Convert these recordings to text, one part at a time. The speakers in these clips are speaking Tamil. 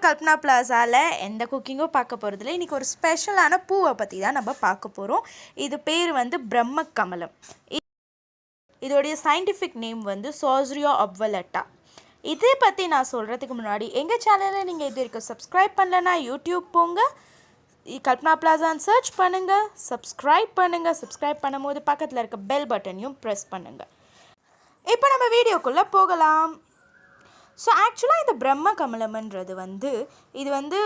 கல்பனா பிளாசாவில் எந்த குக்கிங்கும் பார்க்க போகிறதில்ல. இன்றைக்கி ஒரு ஸ்பெஷலான பூவை பற்றி தான் நம்ம பார்க்க போகிறோம். இது பேர் வந்து பிரம்ம கமலம். இதோடைய சயின்டிஃபிக் நேம் வந்து சாஸ்ரியா அப்வலட்டா. இதை பற்றி நான் சொல்கிறதுக்கு முன்னாடி எங்கள் சேனலை நீங்கள் இது வரைக்கும் சப்ஸ்கிரைப் பண்ணலன்னா யூடியூப் போங்க, கல்பனா பிளாசான்னு சர்ச் பண்ணுங்கள், சப்ஸ்கிரைப் பண்ணும்போது பக்கத்தில் இருக்க பெல் பட்டனையும் ப்ரெஸ் பண்ணுங்கள். இப்போ நம்ம வீடியோக்குள்ளே போகலாம். ஸோ ஆக்சுவலாக இந்த பிரம்ம கமலம்ன்றது இது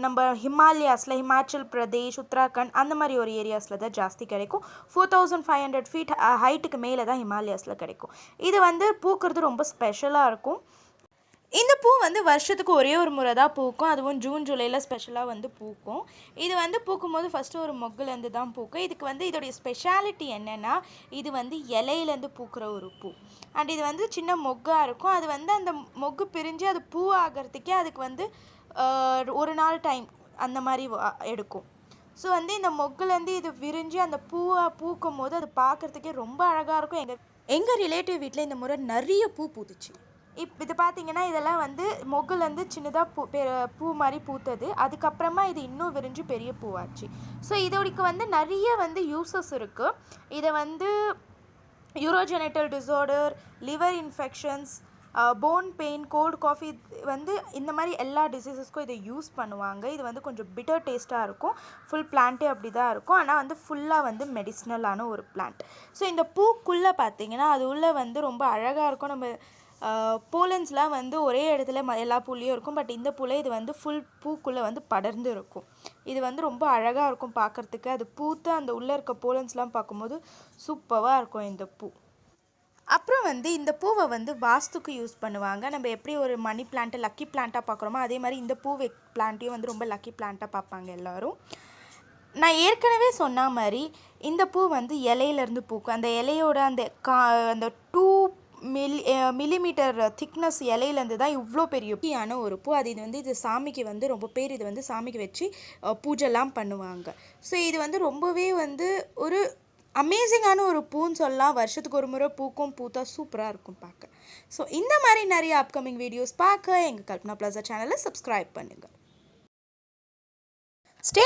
நம்ம ஹிமாலயாஸில், ஹிமாச்சல் பிரதேஷ், உத்தராகண்ட் அந்த மாதிரி ஒரு ஏரியாஸில் தான் ஜாஸ்தி கிடைக்கும். 4500 ஃபீட் ஹைட்டுக்கு மேலே தான் ஹிமாலயாஸில் கிடைக்கும். இது பூக்கிறது ரொம்ப ஸ்பெஷலாக இருக்கும். இந்த பூ வருஷத்துக்கு ஒரே ஒரு முறை தான் பூக்கும். அதுவும் ஜூன் ஜூலையில் ஸ்பெஷலாக பூக்கும். இது பூக்கும்போது ஃபஸ்ட்டு ஒரு மொக்குலேருந்து தான் பூக்கும். இதுக்கு இதோடைய ஸ்பெஷாலிட்டி என்னென்னா, இது இலையிலேருந்து பூக்கிற ஒரு பூ. அண்ட் இது சின்ன மொக்காக இருக்கும். அது அந்த மொக்கு பிரிஞ்சு அது பூ ஆகிறதுக்கே அதுக்கு ஒரு நாள் டைம் அந்த மாதிரி எடுக்கும். ஸோ இந்த மொக்குலேருந்து இது விரிஞ்சு அந்த பூவை பூக்கும் போது அது பார்க்குறதுக்கே ரொம்ப அழகாக இருக்கும். எங்கள் ரிலேட்டிவ் வீட்டில் இந்த முறை நிறைய பூ பூத்துச்சு. இது பார்த்திங்கன்னா இதெல்லாம் மொகுலேருந்து சின்னதாக பூ மாதிரி பூத்தது. அதுக்கப்புறமா இது இன்னும் விரிஞ்சு பெரிய பூவாச்சு. ஸோ இதோடைக்கு நிறைய யூசஸ் இருக்குது. இதை urogenital disorder, liver infections, bone pain, cold coffee இந்த மாதிரி எல்லா டிசீஸஸ்க்கும் இதை யூஸ் பண்ணுவாங்க. இது கொஞ்சம் பிட்டர் டேஸ்ட்டாக இருக்கும். ஃபுல் பிளான்ட்டே அப்படி தான் இருக்கும். ஆனால் ஃபுல்லாக மெடிசினலான ஒரு பிளான்ட். ஸோ இந்த பூக்குள்ளே பார்த்திங்கன்னா அது உள்ளே ரொம்ப அழகாக இருக்கும். நம்ம போலன்ஸ்லாம் ஒரே இடத்துல எல்லா பூலையும் இருக்கும். பட் இந்த பூவில் இது ஃபுல் பூக்குள்ளே படர்ந்து இருக்கும். இது ரொம்ப அழகாக இருக்கும் பார்க்குறதுக்கு. அது பூத்து அந்த உள்ளே இருக்க போலன்ஸ்லாம் பார்க்கும்போது சூப்பராக இருக்கும் இந்த பூ. அப்புறம் இந்த பூவை வாஸ்துக்கு யூஸ் பண்ணுவாங்க. நம்ம எப்படி ஒரு மணி பிளான்ட்டை லக்கி பிளான்ட்டாக பார்க்குறோமோ அதே மாதிரி இந்த பூ பிளான்ட்டையும் ரொம்ப லக்கி பிளான்ட்டாக பார்ப்பாங்க எல்லோரும். நான் ஏற்கனவே சொன்ன மாதிரி இந்த பூ இலையிலேருந்து பூக்கும். அந்த இலையோட அந்த 2 மில்லிமீட்டர் திக்னஸ் இலையிலேருந்து தான் இவ்வளோ பெரிய ஒரு பூ. அது இது சாமிக்கு ரொம்ப பேர் இது சாமிக்கு வச்சு பூஜைலாம் பண்ணுவாங்க. ஸோ இது ரொம்பவே ஒரு அமேசிங்கான ஒரு பூன்னு சொல்லலாம். வருஷத்துக்கு ஒரு முறை பூத்தா சூப்பராக இருக்கும் பார்க்க. ஸோ இந்த மாதிரி நிறைய அப்கமிங் வீடியோஸ் பார்க்க எங்கள் கல்பனா பிளாசா சேனலை சப்ஸ்கிரைப் பண்ணுங்கள். ஸ்டே